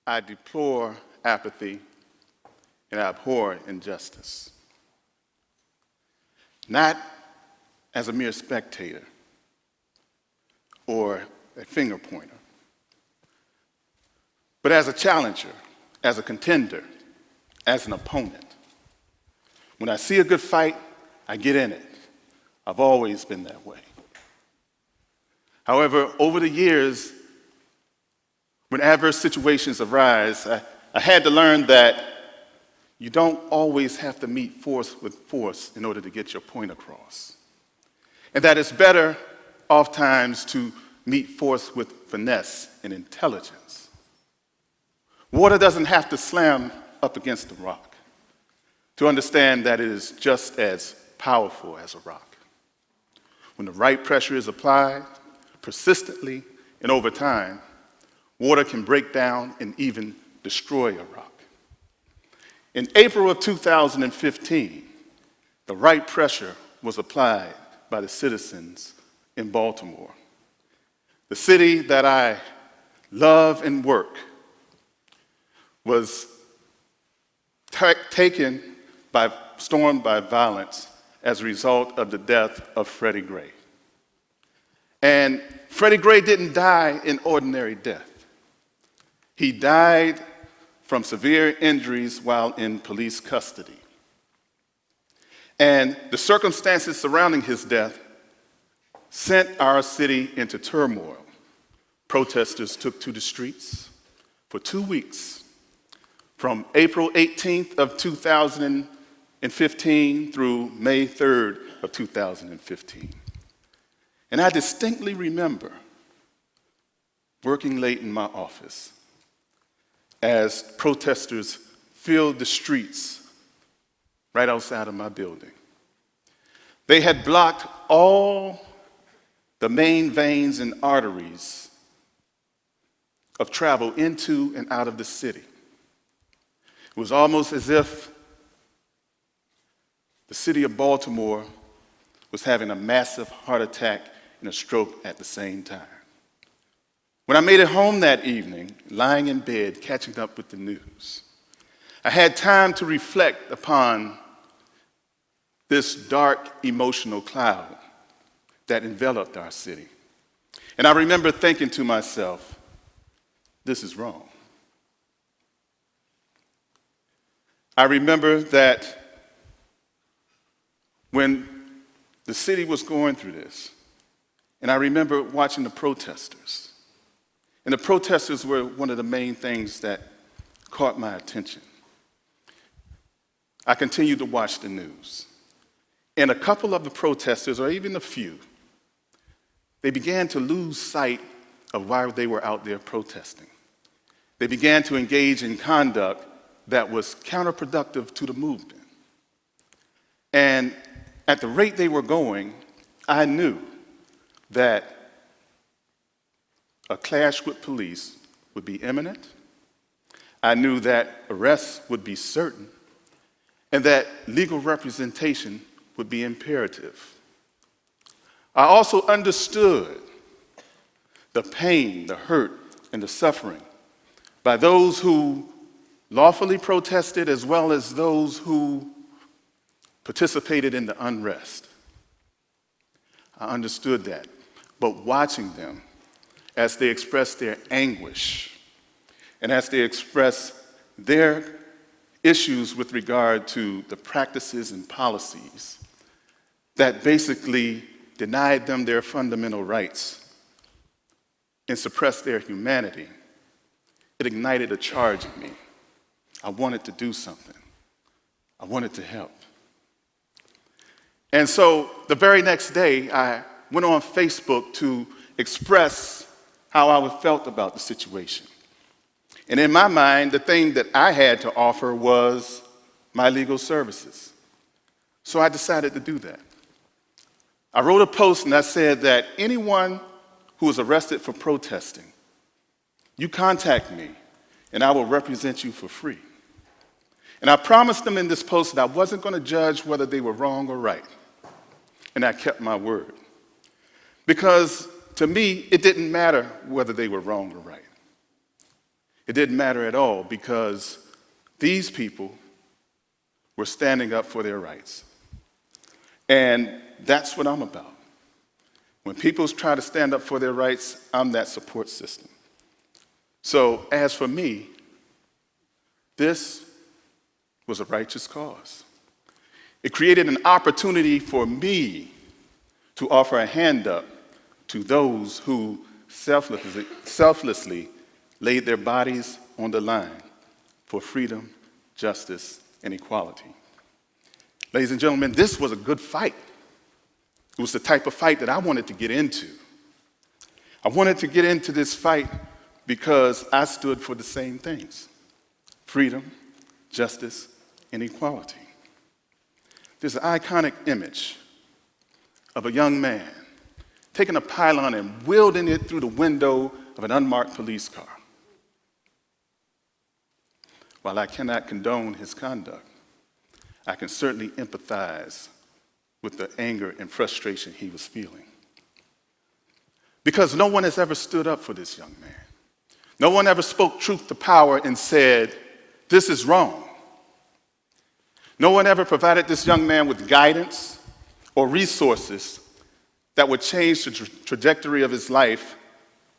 I deplore apathy and I abhor injustice. Not as a mere spectator or a finger pointer, but as a challenger, as a contender, as an opponent. When I see a good fight, I get in it. I've always been that way. However, over the years, when adverse situations arise, I had to learn that you don't always have to meet force with force in order to get your point across. And that it's better, oftentimes, to meet force with finesse and intelligence. Water doesn't have to slam up against the rock to understand that it is just as powerful as a rock. When the right pressure is applied, persistently and over time, water can break down and even destroy a rock. In April of 2015, the right pressure was applied by the citizens in Baltimore. The city that I love and work was stormed by violence as a result of the death of Freddie Gray. And Freddie Gray didn't die an ordinary death. He died from severe injuries while in police custody. And the circumstances surrounding his death sent our city into turmoil. Protesters took to the streets for 2 weeks, from April 18th of 2015 through May 3rd of 2015. And I distinctly remember working late in my office as protesters filled the streets right outside of my building. They had blocked all the main veins and arteries of travel into and out of the city. It was almost as if the city of Baltimore was having a massive heart attack and a stroke at the same time. When I made it home that evening, lying in bed, catching up with the news, I had time to reflect upon this dark emotional cloud that enveloped our city. And I remember thinking to myself, this is wrong. I remember that when the city was going through this, and I remember watching the protesters. And the protesters were one of the main things that caught my attention. I continued to watch the news. And a couple of the protesters, or even a few, they began to lose sight of why they were out there protesting. They began to engage in conduct that was counterproductive to the movement. And at the rate they were going, I knew that a clash with police would be imminent. I knew that arrests would be certain, and that legal representation would be imperative. I also understood the pain, the hurt, and the suffering by those who lawfully protested as well as those who participated in the unrest. I understood that. But watching them as they expressed their anguish and as they expressed their issues with regard to the practices and policies that basically denied them their fundamental rights and suppressed their humanity, it ignited a charge in me. I wanted to do something. I wanted to help. And so the very next day, I went on Facebook to express how I felt about the situation. And in my mind, the thing that I had to offer was my legal services. So I decided to do that. I wrote a post and I said that anyone who is arrested for protesting, you contact me and I will represent you for free. And I promised them in this post that I wasn't going to judge whether they were wrong or right. And I kept my word. Because to me, it didn't matter whether they were wrong or right. It didn't matter at all because these people were standing up for their rights. And that's what I'm about. When people try to stand up for their rights, I'm that support system. So as for me, this was a righteous cause. It created an opportunity for me to offer a hand up to those who selflessly laid their bodies on the line for freedom, justice, and equality. Ladies and gentlemen, this was a good fight. It was the type of fight that I wanted to get into. I wanted to get into this fight because I stood for the same things: freedom, justice, and equality. There's an iconic image of a young man taking a pylon and wielding it through the window of an unmarked police car. While I cannot condone his conduct, I can certainly empathize with the anger and frustration he was feeling. Because no one has ever stood up for this young man. No one ever spoke truth to power and said, "This is wrong." No one ever provided this young man with guidance or resources that would change the trajectory of his life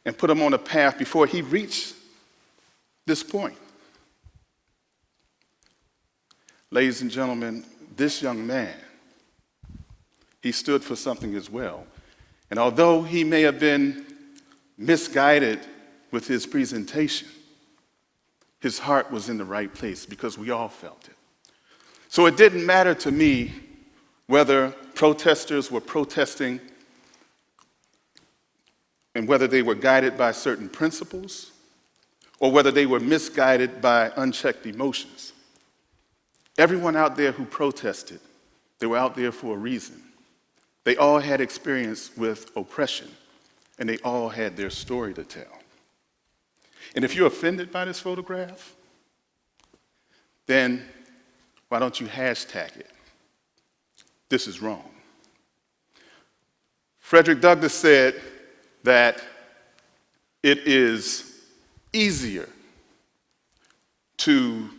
and put him on a path before he reached this point. Ladies and gentlemen, this young man, he stood for something as well. And although he may have been misguided with his presentation, his heart was in the right place because we all felt it. So it didn't matter to me whether protesters were protesting and whether they were guided by certain principles or whether they were misguided by unchecked emotions. Everyone out there who protested, they were out there for a reason. They all had experience with oppression, and they all had their story to tell. And if you're offended by this photograph, then why don't you hashtag it? This is wrong. Frederick Douglass said that it is easier to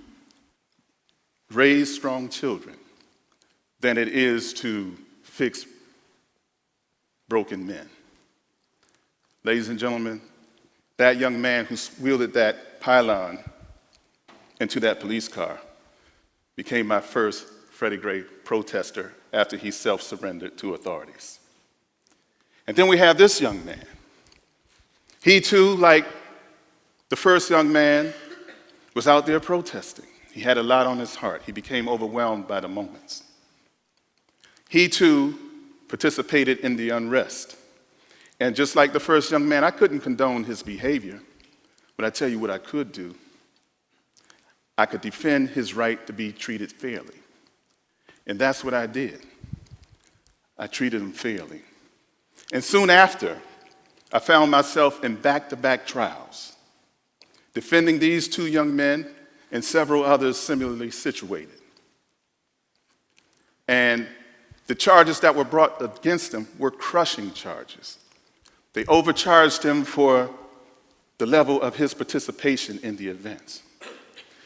raise strong children than it is to fix broken men. Ladies and gentlemen, that young man who wielded that pylon into that police car became my first Freddie Gray protester after he self-surrendered to authorities. And then we have this young man. He too, like the first young man, was out there protesting. He had a lot on his heart. He became overwhelmed by the moments. He too participated in the unrest. And just like the first young man, I couldn't condone his behavior, but I tell you what I could do. I could defend his right to be treated fairly. And that's what I did. I treated him fairly. And soon after, I found myself in back-to-back trials, defending these two young men and several others similarly situated. And the charges that were brought against him were crushing charges. They overcharged him for the level of his participation in the events.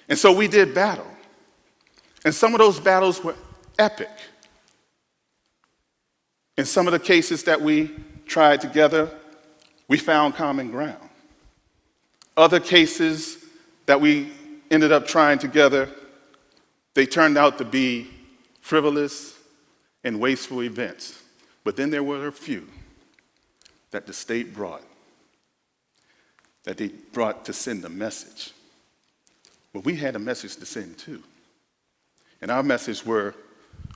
And so we did battle. And some of those battles were epic. In some of the cases that we tried together, we found common ground. Other cases that we ended up trying together, they turned out to be frivolous and wasteful events. But then there were a few that the state brought, that they brought to send a message. Well, we had a message to send too. And our message were,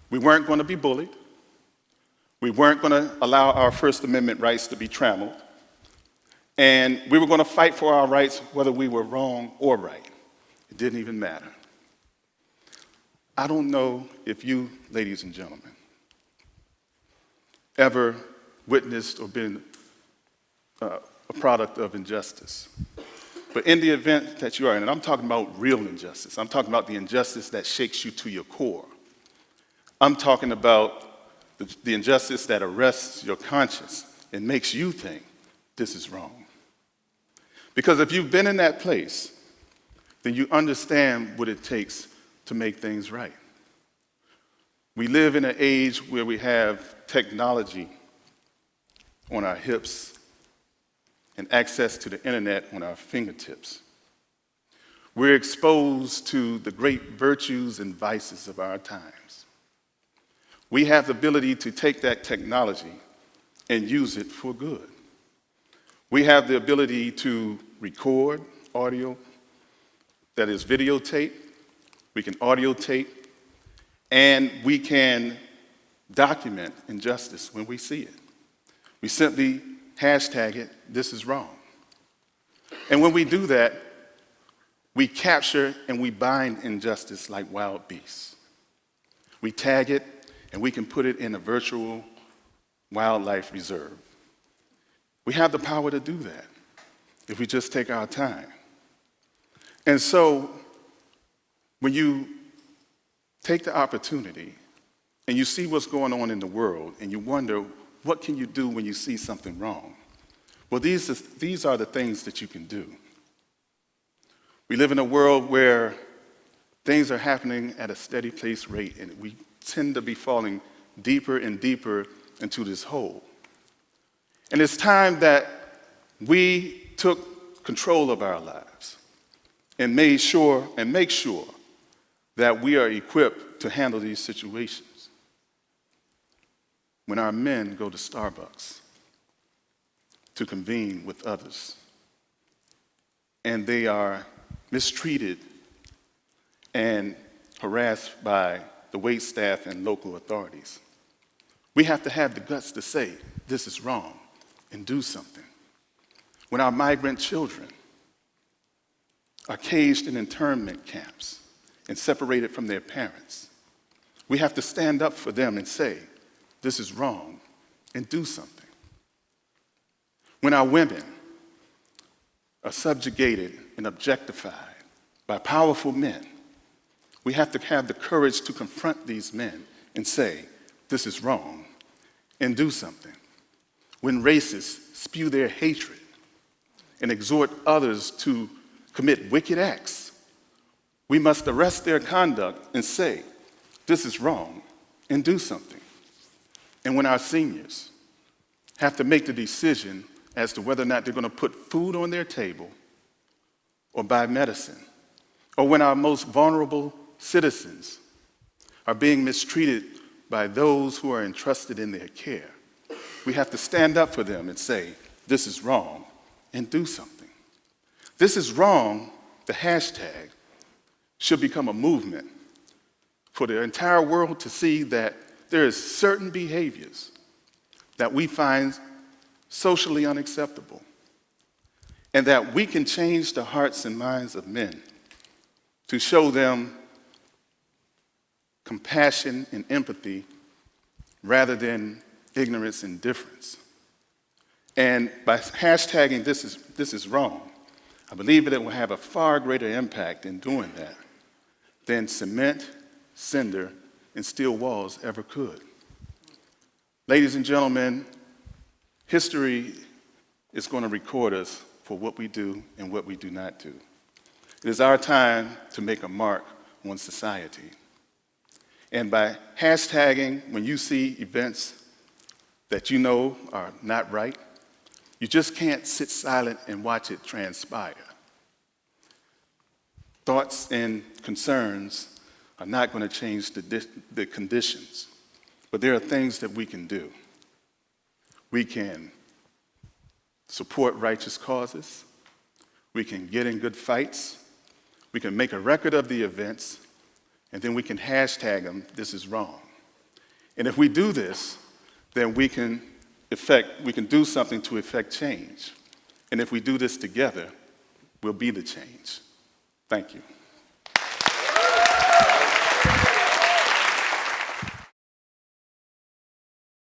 we weren't going to be bullied. We weren't going to allow our First Amendment rights to be trammeled. And we were going to fight for our rights whether we were wrong or right. It didn't even matter. I don't know if you, ladies and gentlemen, ever witnessed or been a product of injustice. But in the event that you are, and I'm talking about real injustice, I'm talking about the injustice that shakes you to your core. I'm talking about the injustice that arrests your conscience and makes you think this is wrong. Because if you've been in that place, then you understand what it takes to make things right. We live in an age where we have technology on our hips and access to the internet on our fingertips. We're exposed to the great virtues and vices of our times. We have the ability to take that technology and use it for good. We have the ability to record audio, that is videotape, we can audio tape, and we can document injustice when we see it. We simply hashtag it, "This is wrong." And when we do that, we capture and we bind injustice like wild beasts. We tag it, and we can put it in a virtual wildlife reserve. We have the power to do that if we just take our time. And so, when you take the opportunity and you see what's going on in the world and you wonder, what can you do when you see something wrong? Well, these are the things that you can do. We live in a world where things are happening at a steady pace rate, and we tend to be falling deeper and deeper into this hole. And it's time that we took control of our lives and make sure that we are equipped to handle these situations. When our men go to Starbucks to convene with others, and they are mistreated and harassed by the wait staff and local authorities, we have to have the guts to say, "This is wrong," and do something. When our migrant children are caged in internment camps and separated from their parents, we have to stand up for them and say, "This is wrong," and do something. When our women are subjugated and objectified by powerful men, we have to have the courage to confront these men and say, "This is wrong," and do something. When racists spew their hatred and exhort others to commit wicked acts, we must arrest their conduct and say, "This is wrong," and do something. And when our seniors have to make the decision as to whether or not they're going to put food on their table or buy medicine, or when our most vulnerable citizens are being mistreated by those who are entrusted in their care, we have to stand up for them and say, "This is wrong," and do something. "This is wrong," the hashtag, should become a movement for the entire world to see that there is certain behaviors that we find socially unacceptable, and that we can change the hearts and minds of men to show them compassion and empathy rather than ignorance and indifference. And by hashtagging this is wrong, I believe that it will have a far greater impact in doing that than cement, cinder, and steel walls ever could. Ladies and gentlemen, history is going to record us for what we do and what we do not do. It is our time to make a mark on society. And by hashtagging, when you see events that you know are not right, you just can't sit silent and watch it transpire. Thoughts and concerns are not going to change the conditions, but there are things that we can do. We can support righteous causes. We can get in good fights. We can make a record of the events, and then we can hashtag them, "This is wrong." And if we do this, then we can do something to effect change. And if we do this together, we'll be the change. Thank you.